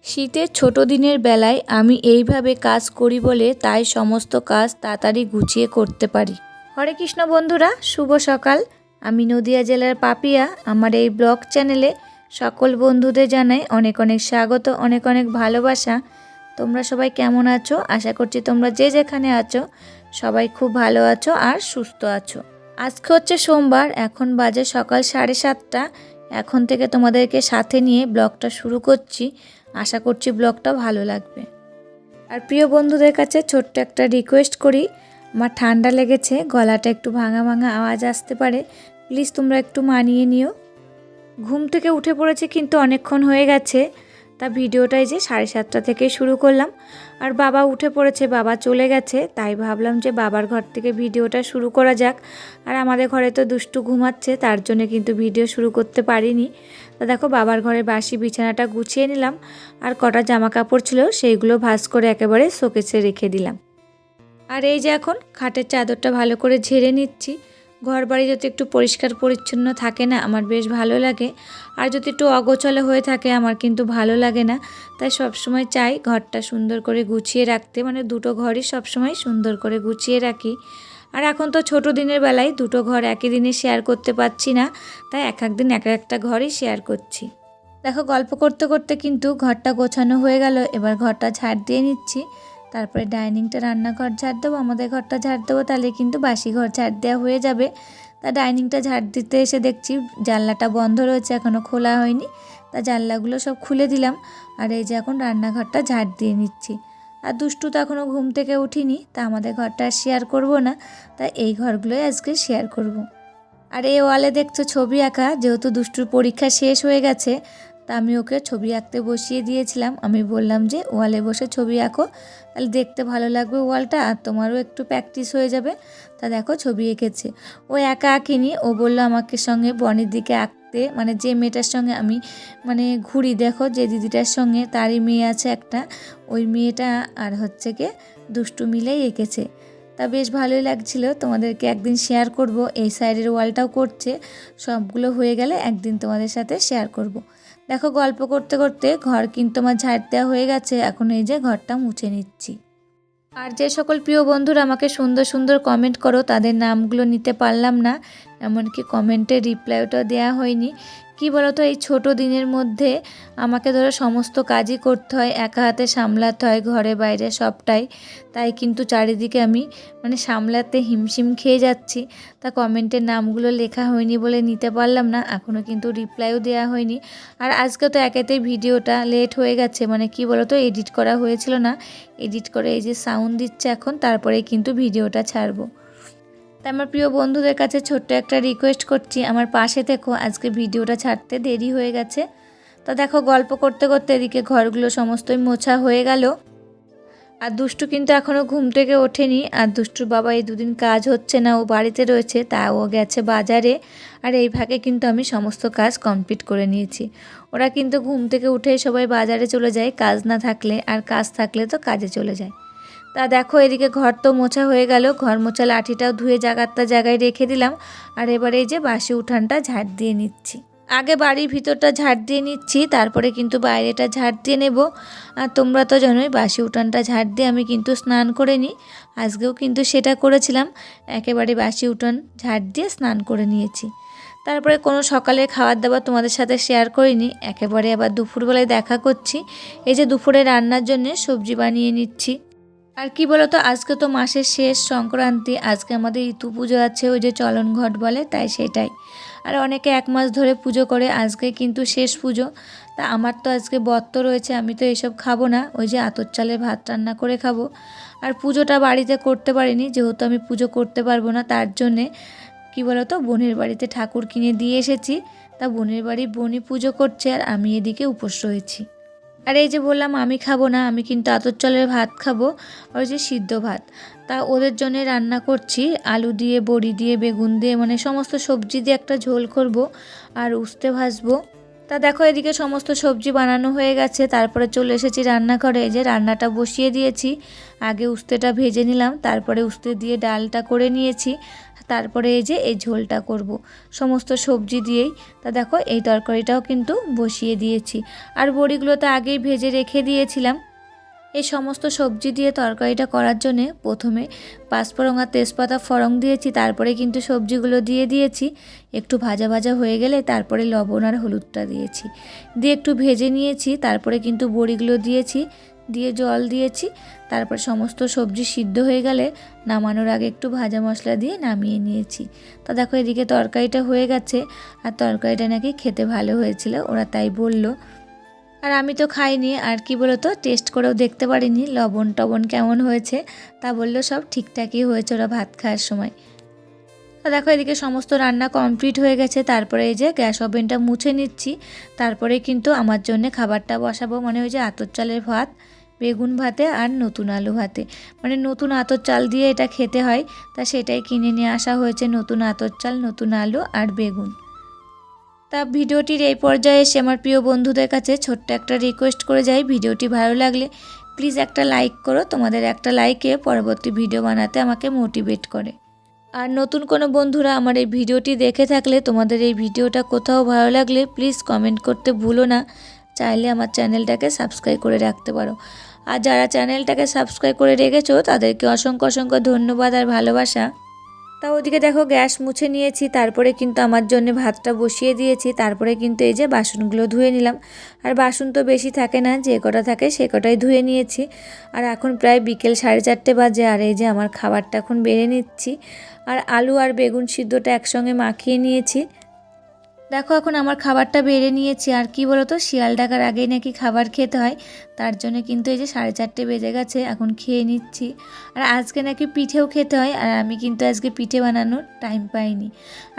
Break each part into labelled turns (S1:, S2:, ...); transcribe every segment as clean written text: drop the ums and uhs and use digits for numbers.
S1: শীতের ছোট দিনের বেলায় আমি এইভাবে কাজ করি বলে তাই সমস্ত কাজ তাড়াতাড়ি গুছিয়ে করতে পারি। হরে কৃষ্ণ বন্ধুরা, শুভ সকাল। আমি নদিয়া জেলার পাপিয়া। আমার এই ব্লগ চ্যানেলে সকল বন্ধুদের জানাই অনেক অনেক স্বাগত, অনেক অনেক ভালোবাসা। তোমরা সবাই কেমন আছো? আশা করছি তোমরা যে যেখানে আছো সবাই খুব ভালো আছো আর সুস্থ আছো। আজকে হচ্ছে সোমবার, এখন বাজে সকাল 7:30। এখন থেকে তোমাদেরকে সাথে নিয়ে ব্লগটা শুরু করছি। আশা করছি ব্লগটা ভালো লাগবে। আর প্রিয় বন্ধুদের কাছে ছোট্ট একটা রিকোয়েস্ট করি, আমার ঠান্ডা লেগেছে, গলাটা একটু ভাঙা ভাঙা আওয়াজ আসতে পারে, প্লিজ তোমরা একটু মানিয়ে নিও। ঘুম থেকে উঠে পড়েছে কিন্তু অনেকক্ষণ হয়ে গেছে, তা ভিডিওটাই যে 7:30 থেকে শুরু করলাম। আর বাবা উঠে পড়েছে, বাবা চলে গেছে, তাই ভাবলাম যে বাবার ঘর থেকে ভিডিওটা শুরু করা যাক। আর আমাদের ঘরে তো দুষ্টু ঘুমাচ্ছে, তার জন্য কিন্তু ভিডিও শুরু করতে পারিনি। তা দেখো বাবার ঘরে বাসি বিছানাটা গুছিয়ে নিলাম, আর কটা জামা কাপড় ছিল সেইগুলো ভাঁজ করে একেবারে শোকেসে রেখে দিলাম। আর এই যে এখন খাটের চাদরটা ভালো করে ঝেড়ে নিচ্ছি। ঘর বাড়ি যদি একটু পরিষ্কার পরিচ্ছন্ন থাকে না, আমার বেশ ভালো লাগে। আর যদি একটু অগোছালো হয়ে থাকে আমার কিন্তু ভালো লাগে না। তাই সবসময় চাই ঘরটা সুন্দর করে গুছিয়ে রাখতে, মানে দুটো ঘরই সবসময় সুন্দর করে গুছিয়ে রাখি। আর এখন তো ছোট দিনের বেলায় দুটো ঘর একই দিনে শেয়ার করতে পারছি না, তাই এক একদিন এক একটা ঘরই শেয়ার করছি। দেখো গল্প করতে করতে কিন্তু ঘরটা গোছানো হয়ে গেল। এবার ঘরটা ঝাড় দিয়ে নিচ্ছি, তারপরে ডাইনিংটা, রান্নাঘর ঝাড় দেবো, আমাদের ঘরটা ঝাড় দেবো, তাহলে কিন্তু বাসি ঘর ঝাড় দেওয়া হয়ে যাবে। তা ডাইনিংটা ঝাড় দিতে এসে দেখছি জানলাটা বন্ধ রয়েছে, এখনও খোলা হয়নি। তা জানলাগুলো সব খুলে দিলাম। আর এই যে এখন রান্নাঘরটা ঝাড় দিয়ে নিচ্ছি। আর দুষ্টু তো এখনও ঘুম থেকে উঠিনি, তা আমাদের ঘরটা আর শেয়ার করব না, তা এই ঘরগুলোই আজকে শেয়ার করব। আর এই ওয়ালে দেখছো ছবি আঁকা, যেহেতু দুষ্টুর পরীক্ষা শেষ হয়ে গেছে, তা আমি ওকে ছবি আঁকতে বসিয়ে দিয়েছিলাম। আমি বললাম যে ওয়ালে বসে ছবি আঁকো, তাহলে দেখতে ভালো লাগবে ওয়ালটা, আর তোমারও একটু প্র্যাকটিস হয়ে যাবে। তা দেখো ছবি এঁকেছে। ও একা আঁকেনি, ও বললো আমাকে সঙ্গে বনের দিকে আঁকতে, মানে যে মেয়েটার সঙ্গে আমি ঘুরি, দেখো যে দিদিটার সঙ্গে, তারই মেয়ে আছে একটা, ওই মেয়েটা আর হচ্ছে গিয়ে দুষ্টু মিলেই এঁকেছে। তা বেশ ভালোই লাগছিল, তোমাদেরকে একদিন শেয়ার করব। এই সাইডের ওয়ালটাও করছে, সবগুলো হয়ে গেলে একদিন তোমাদের সাথে শেয়ার করব। দেখো গল্প করতে করতে ঘর কিন্তু আমার ঝাড় দেওয়া হয়ে গেছে, এখন এই যে ঘরটা মুছে নিচ্ছি। আর যে সকল প্রিয় বন্ধুরা আমাকে সুন্দর সুন্দর কমেন্ট করো, তাদের নামগুলো নিতে পারলাম না, এমনকি কমেন্টের রিপ্লাইটাও দেওয়া হয়নি। কি বলো তো, এই ছোট দিনের মধ্যে আমাকে ধরো সমস্ত কাজই করতে হয়, একা হাতে সামলাতে হয় ঘরে বাইরে সবটাই। তাই কিন্তু চারিদিকে আমি সামলাতে হিমশিম খেয়ে যাচ্ছি। তা কমেন্টের নামগুলো লেখা হয়নি বলে নিতে পারলাম না, এখনও কিন্তু রিপ্লাইও দেওয়া হয়নি। আর আজকে তো একেতেই ভিডিওটা লেট হয়ে গেছে, কি বলো তো, এডিট করা হয়েছিল না, এডিট করে এই যে সাউন্ড দিচ্ছে এখন, তারপরেই কিন্তু ভিডিওটা ছাড়বো। তাই আমার প্রিয় বন্ধুদের কাছে ছোট্ট একটা রিকোয়েস্ট করছি, আমার পাশে থেকো, আজকে ভিডিওটা ছাড়তে দেরি হয়ে গেছে। তা দেখো গল্প করতে করতে এদিকে ঘরগুলো সমস্তই মোছা হয়ে গেল। আর দুষ্টু কিন্তু এখনও ঘুম থেকে ওঠেনি, আর দুষ্টুর বাবা এই দুদিন কাজ হচ্ছে না, ও বাড়িতে রয়েছে, তা ও গেছে বাজারে। আর এই ভাগে কিন্তু আমি সমস্ত কাজ কমপ্লিট করে নিয়েছি। ওরা কিন্তু ঘুম থেকে উঠে সবাই বাজারে চলে যায় কাজ না থাকলে, আর কাজ থাকলে তো কাজে চলে যায়। তা দেখো এদিকে ঘর তো মোছা হয়ে গেল, ঘর মোছা লাঠিটাও ধুয়ে জায়গায় রেখে দিলাম। আর এবারে এই যে বাসি উঠানটা ঝাড় দিয়ে নিচ্ছি। আগে বাড়ির ভিতরটা ঝাড় দিয়ে নিচ্ছি, তারপরে কিন্তু বাইরেটা ঝাড় দিয়ে নেব। আর তোমরা তো জানোই বাসি উঠানটা ঝাড় দিয়ে আমি কিন্তু স্নান করে নিই, আজকেও কিন্তু সেটা করেছিলাম, একেবারে বাসি উঠান ঝাড় দিয়ে স্নান করে নিয়েছি। তারপরে কোনো সকালের খাবার দাবার তোমাদের সাথে শেয়ার করিনি, একেবারে আবার দুপুরবেলায় দেখা করছি। এই যে দুপুরে রান্নার জন্য সবজি বানিয়ে নিচ্ছি। আর কি বলো তো, আজকে তো মাসের শেষ সংক্রান্তি, আজকে আমাদের ঋতু পুজো আছে, ওই যে চলন ঘট বলে, তাই সেটাই। আর অনেকে 1 মাস ধরে পুজো করে, আজকে কিন্তু শেষ পুজো। তা আমার তো আজকে ব্রত রয়েছে, আমি তো এসব খাবো না, ওই যে আতর চালের ভাত রান্না করে খাবো। আর পুজোটা বাড়িতে করতে পারিনি, যেহেতু আমি পুজো করতে পারবো না, তার জন্যে কি বলো তো, বোনের বাড়িতে ঠাকুর কিনে দিয়ে এসেছি। তা বোনের বাড়ি বোনই পুজো করছে, আর আমি এদিকে উপোস রয়েছি। আর এই যে বললাম আমি খাবো না, আমি কিন্তু আতর চালের ভাত খাবো, আর ওই যে সিদ্ধ ভাত। তা ওদের জন্য রান্না করছি, আলু দিয়ে, বড়ি দিয়ে, বেগুন দিয়ে, সমস্ত সবজি দিয়ে একটা ঝোল করব, আর উস্তে ভাজবো। তা দেখো এদিকে সমস্ত সবজি বানানো হয়ে গেছে, তারপরে চলে এসেছি রান্নাঘরে। এই যে রান্নাটা বসিয়ে দিয়েছি, আগে উস্তেটা ভেজে নিলাম, তারপরে উস্তে দিয়ে ডালটা করে নিয়েছি, তারপরে এই যে এই ঝোলটা করব সমস্ত সবজি দিয়েই। তা দেখো এই তরকারিটাও কিন্তু বসিয়ে দিয়েছি, আর বড়িগুলো তো আগেই ভেজে রেখে দিয়েছিলাম। এই সমস্ত সবজি দিয়ে তরকারিটা করার জন্যে প্রথমে পাঁচফোড়ন আর তেজপাতা ফোড়ন দিয়েছি, তারপরে কিন্তু সবজিগুলো দিয়ে দিয়েছি। একটু ভাজা ভাজা হয়ে গেলে তারপরে লবণ আর হলুদটা দিয়েছি, দিয়ে একটু ভেজে নিয়েছি, তারপরে কিন্তু বড়িগুলো দিয়েছি, দিয়ে জল দিয়েছি। তারপর সমস্ত সবজি সিদ্ধ হয়ে গেলে নামানোর আগে একটু ভাজা মশলা দিয়ে নামিয়ে নিয়েছি। তো দেখো এদিকে তরকারিটা হয়ে গেছে, আর তরকারিটা নাকি খেতে ভালো হয়েছিল, ওরা তাই বললো। আর আমি তো খাইনি, আর কি বলতো টেস্ট করেও দেখতে পারিনি লবণ টবণ কেমন হয়েছে। তা বললো সব ঠিকঠাকই হয়েছে ওরা ভাত খাওয়ার সময়। তো দেখো এদিকে সমস্ত রান্না কমপ্লিট হয়ে গেছে, তারপরে এই যে গ্যাস ওভেনটা মুছে নিচ্ছি, তারপরে কিন্তু আমার জন্য খাবারটা বসাবো, মানে ওই যে আতর চালের ভাত, বেগুন ভাতে আর নতুন আলু ভাতে, মানে নতুন আতর চাল দিয়ে এটা খেতে হয়। তা সেটাই কিনে নিয়ে আসা হয়েছে, নতুন আতর চাল, নতুন আলু আর বেগুন। তা ভিডিওটির এই পর্যায়ে এসে আমার প্রিয় বন্ধুদের কাছে ছোট্ট একটা রিকোয়েস্ট করে যাই, ভিডিওটি ভালো লাগলে প্লিজ একটা লাইক করো। তোমাদের একটা লাইকে পরবর্তী ভিডিও বানাতে আমাকে মোটিভেট করে। আর নতুন কোনো বন্ধুরা আমার এই ভিডিওটি দেখে থাকলে তোমাদের এই ভিডিওটা কোথাও ভালো লাগলে প্লিজ কমেন্ট করতে ভুলো না। চাইলে আমার চ্যানেলটাকে সাবস্ক্রাইব করে রাখতে পারো। আর যারা চ্যানেলটাকে সাবস্ক্রাইব করে রেখেছো তাদেরকে অসংখ্য অসংখ্য ধন্যবাদ আর ভালোবাসা। তা ওদিকে দেখো গ্যাস মুছে নিয়েছি, তারপরে কিন্তু আমার জন্য ভাতটা বসিয়ে দিয়েছি, তারপরে কিন্তু এই যে বাসনগুলো ধুয়ে নিলাম। আর বাসন তো বেশি থাকে না, যে কটা থাকে সে কটাই ধুয়ে নিয়েছি। আর এখন প্রায় বিকেল 4:30 বাজে, আর এই যে আমার খাবারটা এখন বেড়ে নিচ্ছি। আর আলু আর বেগুন সিদ্ধটা একসঙ্গে মাখিয়ে নিয়েছি। দেখো এখন আমার খাবারটা বেড়ে নিয়েছি, আর কি বলো তো শিয়াল ডাকার আগেই নাকি খাবার খেতে হয়, তার জন্য কিন্তু এই যে 4:30 বেজে গেছে, এখন খেয়ে নিচ্ছি। আর আজকে নাকি পিঠেও খেতে হয়, আর আমি কিন্তু আজকে পিঠে বানানোর টাইম পাইনি।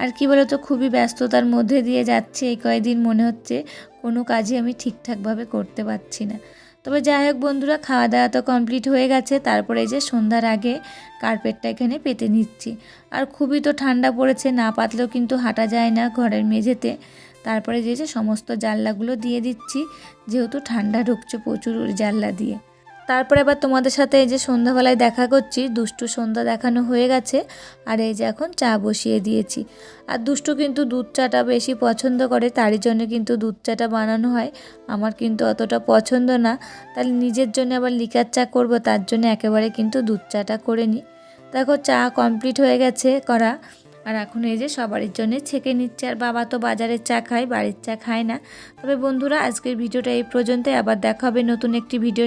S1: আর কি বলো তো খুবই ব্যস্ততার মধ্যে দিয়ে যাচ্ছে এই কয়েকদিন, মনে হচ্ছে কোনো কাজই আমি ঠিকঠাকভাবে করতে পারছি না। তবে যাই হোক বন্ধুরা, খাওয়া দাওয়া তো কমপ্লিট হয়ে গেছে, তারপরে এই যে সন্ধ্যার আগে কার্পেটটা এখানে পেতে নিচ্ছি। আর খুবই তো ঠান্ডা পড়েছে, না পাতলেও কিন্তু হাঁটা যায় না ঘরের মেঝেতে। তারপরে যে সমস্ত জানলাগুলো দিয়ে দিচ্ছি, যেহেতু ঠান্ডা ঢুকছে প্রচুর জানলা দিয়ে। তারপরে আবার তোমাদের সাথে এই যে সন্ধ্যাবেলায় দেখা করছি, দুষ্টু সন্ধ্যা দেখানো হয়ে গেছে, আর এই যে এখন চা বসিয়ে দিয়েছি। আর দুষ্টু কিন্তু দুধ চাটা বেশি পছন্দ করে, তারই জন্য কিন্তু দুধ চাটা বানানো হয়। আমার কিন্তু অতটা পছন্দ না, তাহলে নিজের জন্য আবার লিকার চা করব, তার জন্য একেবারে কিন্তু দুধ চাটা করে নিই। দেখো চা কমপ্লিট হয়ে গেছে করা, আর এখন এই যে সবারই জন্য ছেঁকে নিচ্ছে। আর বাবা তো বাজারের চা খায়, বাড়ির চা খায় না। তবে বন্ধুরা আজকের ভিডিওটা এই পর্যন্তই, আবার দেখা হবে নতুন একটি ভিডিও।